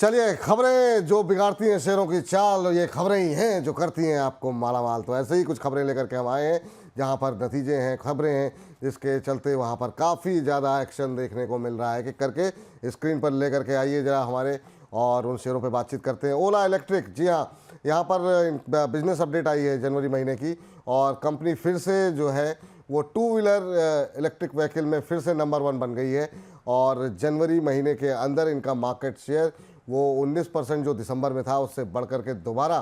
चलिए, खबरें जो बिगाड़ती हैं शेयरों की चाल, ये खबरें ही हैं जो करती हैं आपको मालामाल। तो ऐसे ही कुछ खबरें लेकर के हम आए हैं, जहां पर नतीजे हैं, खबरें हैं, जिसके चलते वहां पर काफ़ी ज़्यादा एक्शन देखने को मिल रहा है। कि करके स्क्रीन पर लेकर के आइए जरा हमारे, और उन शेयरों पर बातचीत करते हैं। ओला इलेक्ट्रिक, जी हाँ, यहाँ पर बिजनेस अपडेट आई है जनवरी महीने की, और कंपनी फिर से जो है वो टू व्हीलर इलेक्ट्रिक व्हीकल में फिर से नंबर 1 बन गई है। और जनवरी महीने के अंदर इनका मार्केट शेयर वो 19% जो दिसंबर में था उससे बढ़ करके दोबारा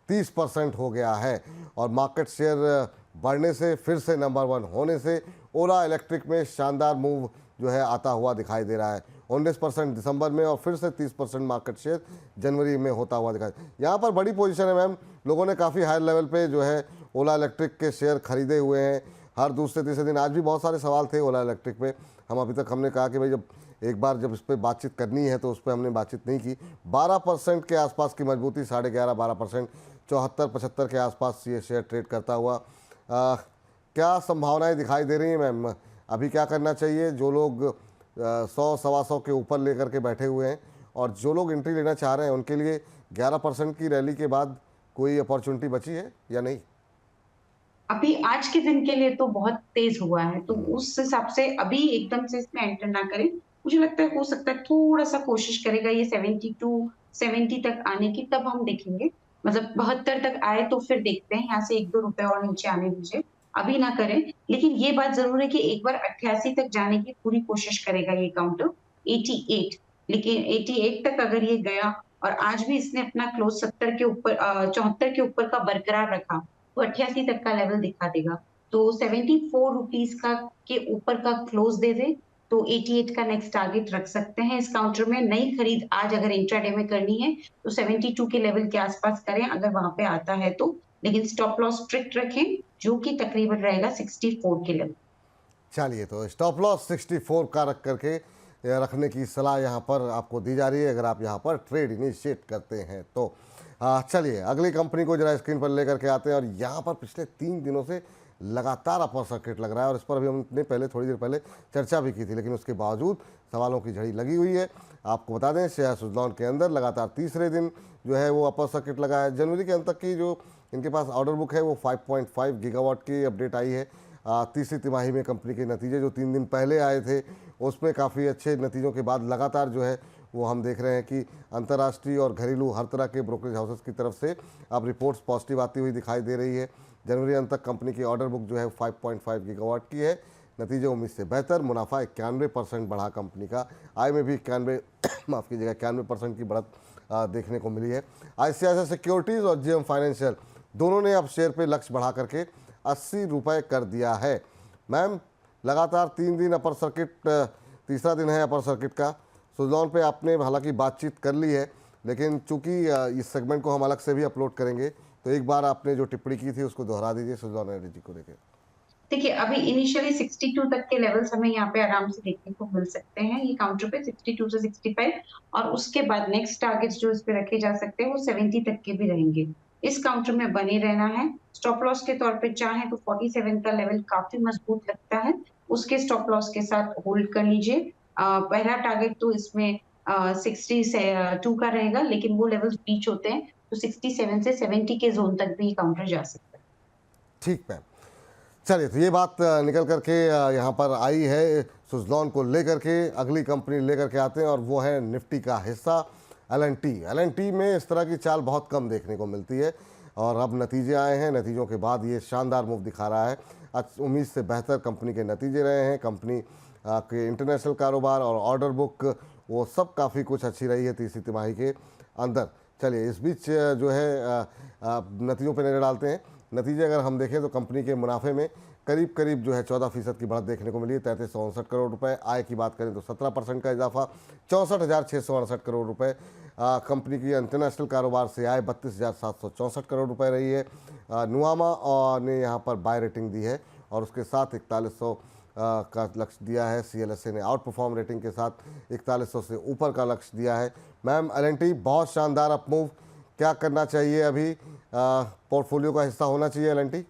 30% हो गया है। और मार्केट शेयर बढ़ने से, फिर से नंबर 1 होने से ओला इलेक्ट्रिक में शानदार मूव जो है आता हुआ दिखाई दे रहा है। 19% दिसंबर में और फिर से 30% मार्केट शेयर जनवरी में होता हुआ दिखाई। यहाँ पर बड़ी पोजीशन है मैम, लोगों ने काफ़ी हाई लेवल पे जो है ओला इलेक्ट्रिक के शेयर खरीदे हुए हैं। हर दूसरे तीसरे दिन, आज भी बहुत सारे सवाल थे ओला इलेक्ट्रिक पे। हम अभी तक हमने कहा कि भाई जब एक बार जब इस पर बातचीत करनी है तो उस पर हमने बातचीत नहीं की। 12% के आसपास की मजबूती, 11.5-12%, 74-75 के आसपास ये शेयर ट्रेड करता हुआ। क्या संभावनाएं दिखाई दे रही हैं मैम? अभी क्या करना चाहिए जो लोग 100-125 के ऊपर लेकर के बैठे हुए हैं, और जो लोग एंट्री लेना चाह रहे हैं उनके लिए 11% की रैली के बाद कोई अपॉर्चुनिटी बची है या नहीं? अभी आज के दिन के लिए तो बहुत तेज हुआ है, तो उस हिसाब से अभी एकदम से इसमें एंटर ना करें। मुझे लगता है हो सकता है थोड़ा-सा कोशिश करेगा ये 72 70 तक आने की, तब हम देखेंगे। मतलब 72 तक आए तो फिर देखते हैं, यहाँ से 1-2 रुपए और नीचे आने दीजिए, अभी ना करें। लेकिन ये बात ज़रूर है कि एक बार 88 तक जाने की पूरी कोशिश करेगा ये काउंटर, 88, लेकिन 88 तक अगर ये गया और आज भी इसने अपना क्लोज़ 70 के ऊपर 74 के ऊपर का बरकरार रखा, तो 88 तक का लेवल दिखा देगा। तो 74 रुपीज़ का के ऊपर का क्लोज़ दे दे, तो 88 का नेक्स्ट टारगेट रख सकते हैं इस काउंटर में। नई खरीद आज अगर इंट्राडे में करनी है, तो 72 के लेवल के आस-पास करें अगर वहाँ पे आता है तो। लेकिन स्टॉप लॉस स्ट्रिक्ट रखें, जो कि तकरीबन रहेगा 64 के लेवल। चलिए, तो स्टॉप लॉस 64 का रख करके रखने की सलाह यहाँ पर आपको दी जा रही है अगर आप यहाँ पर ट्रेड इनिशिएट करते हैं तो। चलिए, अगली कंपनी को जरा स्क्रीन पर लेकर के आते हैं, और यहाँ पर पिछले 3 दिनों से लगातार अपर सर्किट लग रहा है, और इस पर अभी हमने पहले थोड़ी देर पहले चर्चा भी की थी, लेकिन उसके बावजूद सवालों की झड़ी लगी हुई है। आपको बता दें, शेयर सुजलॉन के अंदर लगातार तीसरे दिन जो है वो अपर सर्किट लगा है। जनवरी के अंत तक की जो इनके पास ऑर्डर बुक है वो 5.5 गीगावाट की अपडेट आई है। तीसरी तिमाही में कंपनी के नतीजे जो 3 दिन पहले आए थे उसमें काफ़ी अच्छे नतीजों के बाद लगातार जो है वो हम देख रहे हैं कि अंतर्राष्ट्रीय और घरेलू हर तरह के ब्रोकरेज हाउसेस की तरफ से अब रिपोर्ट्स पॉजिटिव आती हुई दिखाई दे रही है। जनवरी अंत तक कंपनी की ऑर्डर बुक जो है 5.5 गीगावाट की है। नतीजे उम्मीद से बेहतर, मुनाफा 91% बढ़ा कंपनी का, आय में भी 91 माफ़ कीजिएगा 91% की बढ़त देखने को मिली है। आईसीआईसीआई सिक्योरिटीज़ और जीएम फाइनेंशियल दोनों ने अब शेयर पे लक्ष्य बढ़ा करके 80 रुपये कर दिया है। मैम, लगातार 3 दिन अपर सर्किट, तीसरा दिन है अपर सर्किट का। सुजलॉन पे आपने हालांकि बातचीत कर ली है, लेकिन चूंकि इस सेगमेंट को हम अलग से भी अपलोड करेंगे, तो एक बार आपने जो टिप्पणी की थी उसको दोहरा दीजिए सुजलॉन एनर्जी को लेकर। देखिए, अभी इनिशियली 62 तक के लेवल्स हमें यहाँ पे आराम से देखने को मिल सकते हैं, ये काउंटर पे 62 से 65, और उसके बाद नेक्स्ट टारगेट्स जो इस पे रखे जा सकते हैं वो 70 तक के भी रहेंगे। इस काउंटर में बने रहना है। स्टॉप लॉस के तौर पे चाहें तो 47 का लेवल काफ़ी मजबूत लगता है, उसके स्टॉप लॉस के साथ होल्ड कर लीजिए। पहला टारगेट तो इसमें 60 से 2 का रहेगा, लेकिन वो लेवल्स रीच होते हैं, तो 67 से 70 के ज़ोन तक भी ये काउंटर जा सकता है। ठीक मैम। चलिए, तो ये बात निकल करके यहाँ पर आई है सुजलॉन को लेकर के। अगली कंपनी लेकर के आते हैं, और वो है निफ्टी का हिस्सा एल एंड टी में इस तरह की चाल बहुत कम देखने को मिलती है, और अब नतीजे आए हैं, नतीजों के बाद ये शानदार मूव दिखा रहा है। उम्मीद से बेहतर कंपनी के नतीजे रहे हैं। कंपनी के इंटरनेशनल कारोबार और ऑर्डर बुक वो सब काफ़ी कुछ अच्छी रही है तीसरी तिमाही के अंदर। चलिए, इस बीच जो है नतीजों पर नज़र डालते हैं। नतीजे अगर हम देखें तो कंपनी के मुनाफे में करीब करीब जो है 14% की बढ़त देखने को मिली है, 3369 करोड़ रुपए। आय की बात करें तो 17% का इजाफा, 64,668 करोड़ रुपए। कंपनी की इंटरनेशनल कारोबार से आय 32,764 करोड़ रुपए रही है। नुआमा ने यहाँ पर बाय रेटिंग दी है, और उसके साथ 4100 का लक्ष्य दिया है। सीएलएसए ने आउट परफॉर्म रेटिंग के साथ 4100 से ऊपर का लक्ष्य दिया है। मैम, एल बहुत शानदार अप मूव, क्या करना चाहिए अभी? पोर्टफोलियो का हिस्सा होना चाहिए एल?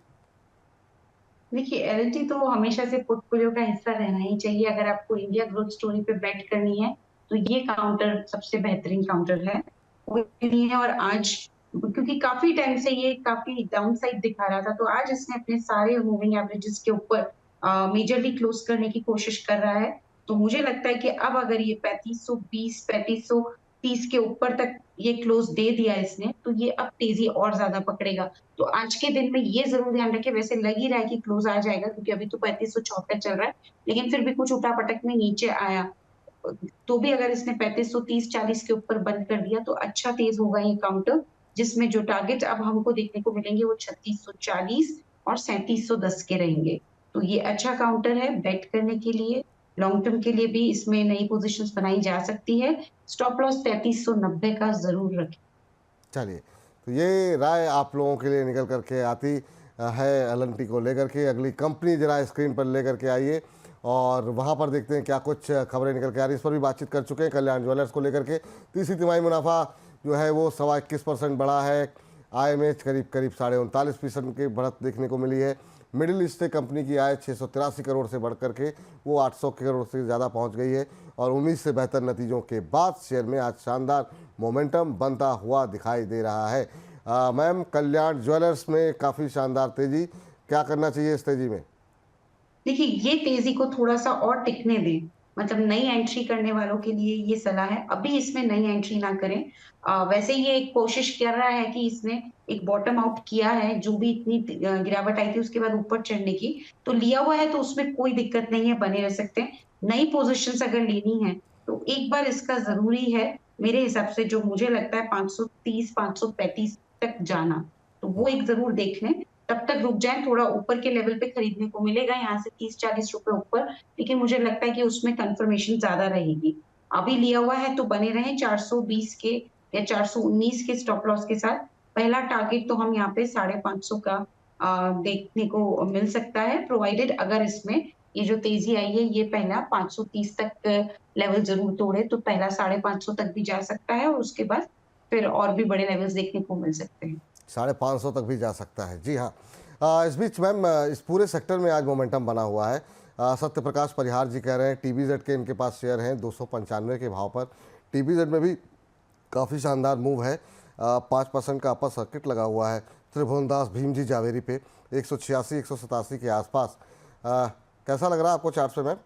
देखिए, एल&टी तो हमेशा से पोर्टफोलियो का हिस्सा रहना ही चाहिए। अगर आपको इंडिया ग्रोथ स्टोरी पे बेट करनी है, तो ये काउंटर सबसे बेहतरीन काउंटर है वो नहीं है। और आज क्योंकि काफी टाइम से ये काफी डाउन साइड दिखा रहा था, तो आज इसने अपने सारे मूविंग एवरेजेस के ऊपर मेजरली क्लोज करने की कोशिश कर रहा है। तो मुझे लगता है कि अब अगर ये 3520 3530 के ऊपर तक ये क्लोज दे दिया इसने, तो ये अब तेजी और ज्यादा पकड़ेगा। तो आज के दिन में ये जरूर ध्यान रखें, वैसे लग ही रहा है कि क्लोज आ जाएगा क्योंकि अभी तो 3574 चल रहा है, लेकिन फिर भी कुछ उठापटक में नीचे आया। तो भी अगर इसने 3530-40 के ऊपर बंद कर दिया तो अच्छा तेज होगा ये काउंटर, जिसमें जो टारगेट अब हमको देखने को मिलेंगे वो 3640 और 3710 के रहेंगे। तो ये अच्छा काउंटर है बेट करने के लिए, लॉन्ग टर्म के लिए भी इसमें नई पोजीशंस बनाई जा सकती है। स्टॉप लॉस 3390 का जरूर रखें। चलिए, तो ये राय आप लोगों के लिए निकल करके आती है एल&टी को लेकर के। अगली कंपनी जरा स्क्रीन पर लेकर के आइए और वहाँ पर देखते हैं क्या कुछ खबरें निकल के आ रही। इस पर भी बातचीत कर चुके हैं कल्याण ज्वेलर्स को लेकर के। तीसरी तिमाही मुनाफा जो है वो 21.25% बढ़ा है। IMH करीब करीब 39.5% की बढ़त देखने को मिली है। मिडिल ईस्ट से कंपनी की आय 683 करोड़ से बढ़ करके वो 800 करोड़ से ज़्यादा पहुंच गई है और उम्मीद से बेहतर नतीजों के बाद शेयर में आज शानदार मोमेंटम बनता हुआ दिखाई दे रहा है। मैम, कल्याण ज्वेलर्स में काफ़ी शानदार तेज़ी, क्या करना चाहिए इस तेज़ी में? देखिए, ये तेजी को थोड़ा-सा और टिकने दें, मतलब नई एंट्री करने वालों के लिए ये सलाह है, अभी इसमें नई एंट्री ना करें। वैसे ये एक कोशिश कर रहा है कि इसने एक बॉटम आउट किया है, जो भी इतनी गिरावट आई थी उसके बाद ऊपर चढ़ने की, तो लिया हुआ है तो उसमें कोई दिक्कत नहीं है, बने रह सकते हैं। नई पोज़ीशंस अगर लेनी है, तो एक बार इसका ज़रूरी है, मेरे हिसाब से जो मुझे लगता है 530, 535 तक जाना, तो वो एक ज़रूर देख लें। तब तक रुक जाएँ, थोड़ा ऊपर के लेवल पे खरीदने को मिलेगा यहाँ से 30-40 रुपए ऊपर, लेकिन मुझे लगता है कि उसमें कन्फर्मेशन ज़्यादा रहेगी। अभी लिया हुआ है तो बने रहें 420 के या 419 के स्टॉप लॉस के साथ। पहला टारगेट तो हम यहाँ पे 550 का देखने को मिल सकता है, प्रोवाइडेड अगर इसमें ये जो तेज़ी आई है, ये पहला 530 तक लेवल ज़रूर तोड़े, तो पहला 550 तक भी जा सकता है और उसके बाद फिर और भी बड़े लेवल्स देखने को मिल सकते हैं। 550 तक भी जा सकता है, जी हाँ। इस बीच मैम, इस पूरे सेक्टर में आज मोमेंटम बना हुआ है। सत्य प्रकाश परिहार जी कह रहे हैं TBZ के इनके पास शेयर हैं 295 के भाव पर। TBZ में भी काफ़ी शानदार मूव है, 5% का अपर सर्किट लगा हुआ है त्रिभुवनदास भीम जी जावेरी पे 186 187 के आसपास। कैसा लग रहा है आपको चार्ट पे मैम?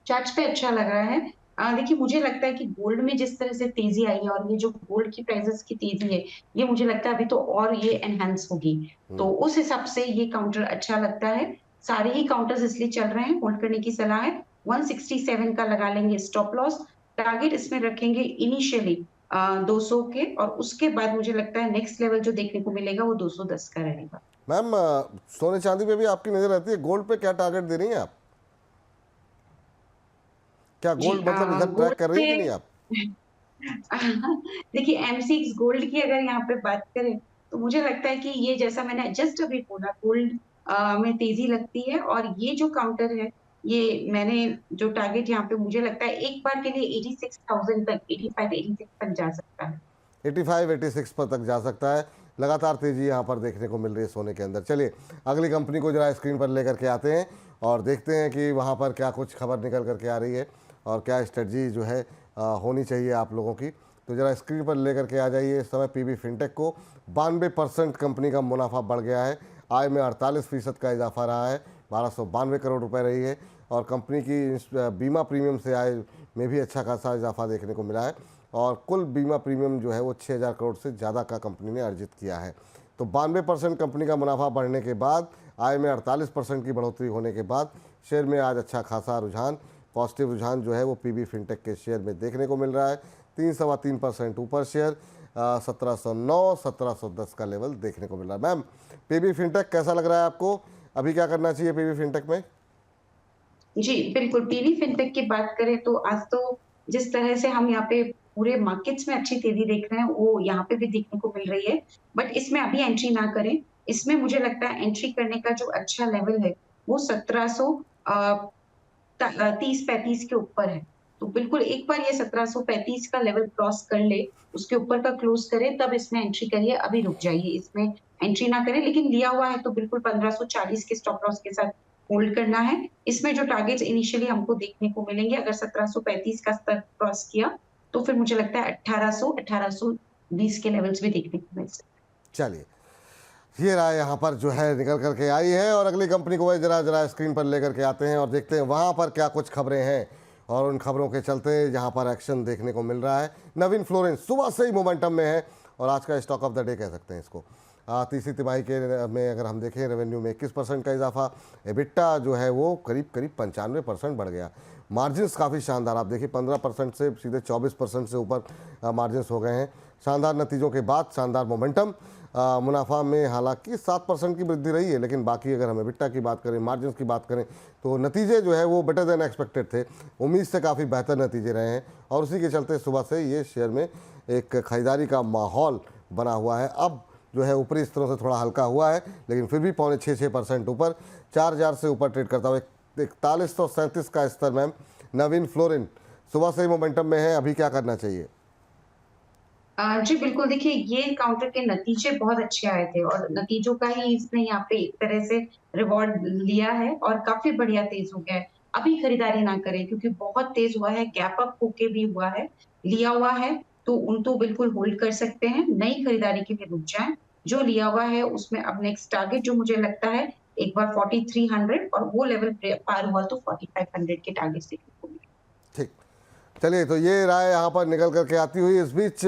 चार्ट्स पे अच्छा लग रहा है। देखिए मुझे लगता है कि गोल्ड में जिस तरह से तेज़ी आई है और ये जो गोल्ड की प्राइसेज़ की तेज़ी है, ये मुझे लगता है अभी तो और ये एनहांस होगी। तो उस हिसाब से ये काउंटर अच्छा लगता है। सारे ही काउंटर्स इसलिए चल रहे हैं, होल्ड करने की सलाह है। 167 का लगा लेंगे स्टॉप लॉस। टारगेट इसमें रखेंगे इनिशियली 200 के और उसके बाद मुझे लगता है नेक्स्ट लेवल जो देखने को मिलेगा वो 210 का रहेगा। मैम, सोने चांदी पे भी आपकी नज़र रहती है, गोल्ड पे क्या टारगेट दे रही हैं आप? क्या जी गोल्ड मतलब इधर ट्रैक गोल्ड कर रही पे हैं कि नहीं आप? देखिए एमसीएक्स गोल्ड की अगर यहाँ पे बात करें तो मुझे लगता है कि ये जैसा मैंने जस्ट अभी बोला गोल्ड में तेजी लगती है और ये जो काउंटर है ये मैंने जो टारगेट यहाँ पे मुझे लगता है एक बार के लिए 86,000 तक 85 86 तक जा सकता है। 85 86 पर तक जा सकता है। लगातार तेजी यहाँ पर देखने को मिल रही है सोने के अंदर। चलिए, अगली कंपनी को जरा स्क्रीन पर लेकर के आते हैं और देखते हैं कि वहाँ पर क्या कुछ खबर निकल करके आ रही है और क्या स्ट्रेटजी जो है होनी चाहिए आप लोगों की। तो ज़रा स्क्रीन पर लेकर के आ जाइए। इस समय PB फिनटेक को 92% कंपनी का मुनाफा बढ़ गया है। आय में 48% का इजाफा रहा है, 1292 करोड़ रुपए रही है और कंपनी की बीमा प्रीमियम से आय में भी अच्छा खासा इजाफा देखने को मिला है और कुल बीमा प्रीमियम जो है वो 6,000 करोड़ से ज़्यादा का कंपनी ने अर्जित किया है। तो 92% कंपनी का मुनाफा बढ़ने के बाद, आय में 48% की बढ़ोतरी होने के बाद शेयर में आज अच्छा खासा रुझान, पॉजिटिव रुझान जो है वो PB फिनटेक के शेयर में देखने को मिल रहा है। 3-3.25% ऊपर शेयर 1709 1710 का लेवल देखने को मिल रहा है। मैम, PB फिनटेक कैसा लग रहा है आपको? अभी क्या करना चाहिए PB फिनटेक में? जी, बिल्कुल, टीवी फिनटेक की बात करें तो आज तो जिस तरह से हम यहाँ पे पूरे मार्केट्स में अच्छी तेज़ी देख रहे हैं, वो यहाँ पे भी देखने को मिल रही है। बट इसमें अभी एंट्री ना करें। इसमें मुझे लगता है एंट्री करने का जो अच्छा लेवल है, वो 1700 30-35 के ऊपर है। तो बिल्कुल एक बार ये 1735 का लेवल क्रॉस कर ले, उसके ऊपर का क्लोज़ करे तब इसमें एंट्री करिए, अभी रुक जाइए। इसमें एंट्री ना करें, लेकिन लिया हुआ है तो बिल्कुल 1540 के स्टॉप लॉस के साथ होल्ड करना है। इसमें जो टारगेट्स इनिशियली हमको देखने को मिलेंगे, अगर 1735 का स्तर क्रॉस किया, तो फिर मुझे लगता है 1800, 1820 के लेवल्स भी देखने को मिल सकते हैं। चलिए, ये राय यहाँ पर जो है निकल करके आई है और अगली कंपनी को वही जरा जरा स्क्रीन पर लेकर के आते हैं और देखते हैं वहाँ पर क्या कुछ खबरें हैं और उन खबरों के चलते यहाँ पर एक्शन देखने को मिल रहा है। नवीन फ्लोरेंस सुबह से ही मोमेंटम में है और आज का स्टॉक ऑफ द डे कह सकते हैं इसको। तीसरी तिमाही के में अगर हम देखें रेवेन्यू में 21% का इजाफा, एबिटा जो है वो करीब करीब 95% बढ़ गया। मार्जिन्स काफ़ी शानदार, आप देखिए 15% से सीधे 24% से ऊपर मार्जिन्स हो गए हैं। शानदार नतीजों के बाद शानदार मोमेंटम। मुनाफा में हालांकि 7% की वृद्धि रही है, लेकिन बाकी अगर हम एबिटा की बात करें, मार्जिन्स की बात करें, तो नतीजे जो है वो बेटर देन एक्सपेक्टेड थे। उम्मीद से काफ़ी बेहतर नतीजे रहे हैं और उसी के चलते सुबह से ये शेयर में एक खरीदारी का माहौल बना हुआ है। अब जो है ऊपरी स्तरों से थोड़ा हल्का हुआ है, लेकिन फिर भी 6.6% ऊपर 4000 से ऊपर ट्रेड करता हुआ 4137 का स्तर। मैम नवीन फ्लोरिन सुबह से ही मोमेंटम में है, अभी क्या करना चाहिए? जी बिल्कुल, देखिए ये काउंटर के नतीजे बहुत अच्छे आए थे और नतीजों का ही इसने यहाँ पे एक तरह से रिवॉर्ड लिया है और काफ़ी बढ़िया तेज़ हो गया है। अभी खरीदारी ना करें क्योंकि बहुत तेज़ हुआ है, गैप अप होके भी हुआ है, लिया हुआ है, तो उन तो बिल्कुल होल्ड कर सकते हैं, नई खरीदारी के लिए रुक जाएँ। जो लिया हुआ है उसमें अब नेक्स्ट टारगेट जो मुझे लगता है एक बार 4300 और वो लेवल पार हुआ तो 4500 के टारगेट्स देखने को मिले। ठीक, चलिए तो ये राय यहाँ पर निकल करके आती हुई इस बीच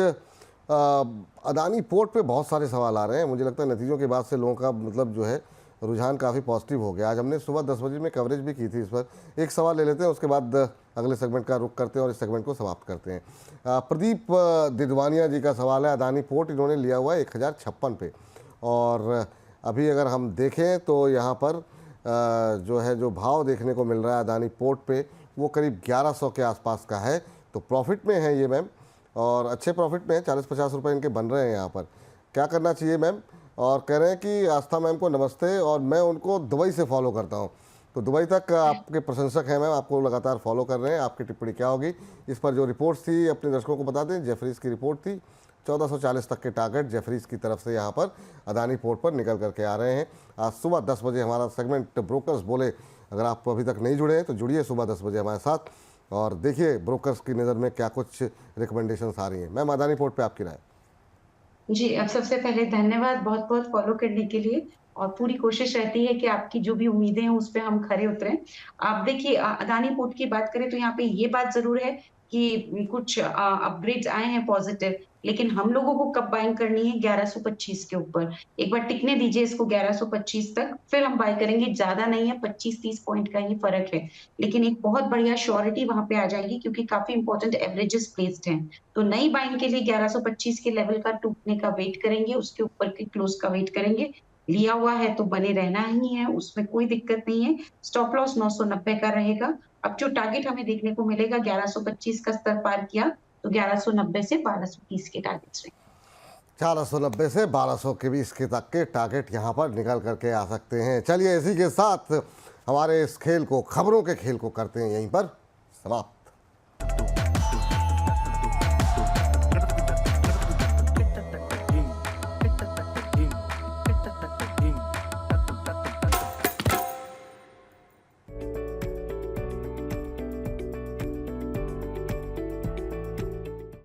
अदानी पोर्ट पे बहुत सारे सवाल आ रहे हैं। मुझे लगता है नतीजों के बाद से लोगों का मतलब जो है रुझान काफ़ी पॉजिटिव हो गया। आज हमने सुबह 10 बजे में कवरेज भी की थी इस पर। एक सवाल ले लेते हैं, उसके बाद अगले सेगमेंट का रुख करते हैं और इस सेगमेंट को समाप्त करते हैं। प्रदीप दिदवानिया जी का सवाल है, अदानी पोर्ट इन्होंने लिया हुआ है 1056 पे और अभी अगर हम देखें तो यहाँ पर जो है जो भाव देखने को मिल रहा है अदानी पोर्ट पे वो करीब 1100 के आसपास का है। तो प्रॉफिट में है ये मैम और अच्छे प्रॉफिट में है, 40-50 रुपये इनके बन रहे हैं यहाँ पर। क्या करना चाहिए मैम? और कह रहे हैं कि आस्था मैम को नमस्ते और मैं उनको दुबई से फॉलो करता हूँ, तो दुबई तक आपके प्रशंसक हैं मैम, आपको लगातार फॉलो कर रहे हैं। आपकी टिप्पणी क्या होगी इस पर? जो रिपोर्ट्स थी अपने दर्शकों को बता दें, जेफरीज की रिपोर्ट थी, 1440 तक के टारगेट जेफरीज की तरफ से यहाँ पर अदानी पोर्ट पर निकल करके आ रहे हैं। आज सुबह 10 बजे हमारा सेगमेंट ब्रोकर्स बोले, अगर आप अभी तक नहीं जुड़े हैं तो जुड़िए सुबह 10 बजे हमारे साथ और देखिए ब्रोकर्स की नज़र में क्या कुछ रिकमेंडेशंस आ रही हैं। मैम अदानी पोर्ट पे आपकी राय? जी, अब सबसे पहले धन्यवाद बहुत-बहुत फ़ॉलो करने के लिए और पूरी कोशिश रहती है कि आपकी जो भी उम्मीदें हैं, उस पे हम खरे उतरें। आप देखिए अदानी पोर्ट की बात करें तो यहाँ पे ये बात ज़रूर है कि कुछ अपग्रेड्स आए हैं पॉज़िटिव, लेकिन हम लोगों को कब बाइंग करनी है 1125 के ऊपर। एक बार टिकने दीजिए इसको 1125 तक, फिर हम बाय करेंगे। ज़्यादा नहीं है, 25-30 पॉइंट का ही फ़र्क है, लेकिन एक बहुत बढ़िया श्योरिटी वहाँ पे आ जाएगी क्योंकि काफ़ी इम्पोर्टेंट एवरेजेस प्लेस्ड हैं। तो नई बाइंग के लिए 1125 के लेवल का टूटने का वेट करेंगे, उसके ऊपर के क्लोज का वेट करेंगे। लिया हुआ है तो बने रहना ही है, उसमें कोई दिक्कत नहीं है। स्टॉप लॉस 990 का रहेगा। अब जो टारगेट हमें देखने को मिलेगा 1125 का स्तर पार किया तो 1190 से 1230 के टारगेट्स रहेंगे। 1190 से 1200 के बीच के तक के टारगेट यहाँ पर निकल करके आ सकते हैं। चलिए इसी के साथ हमारे इस खेल को, खबरों के खेल को करते हैं यहीं पर समाप्त।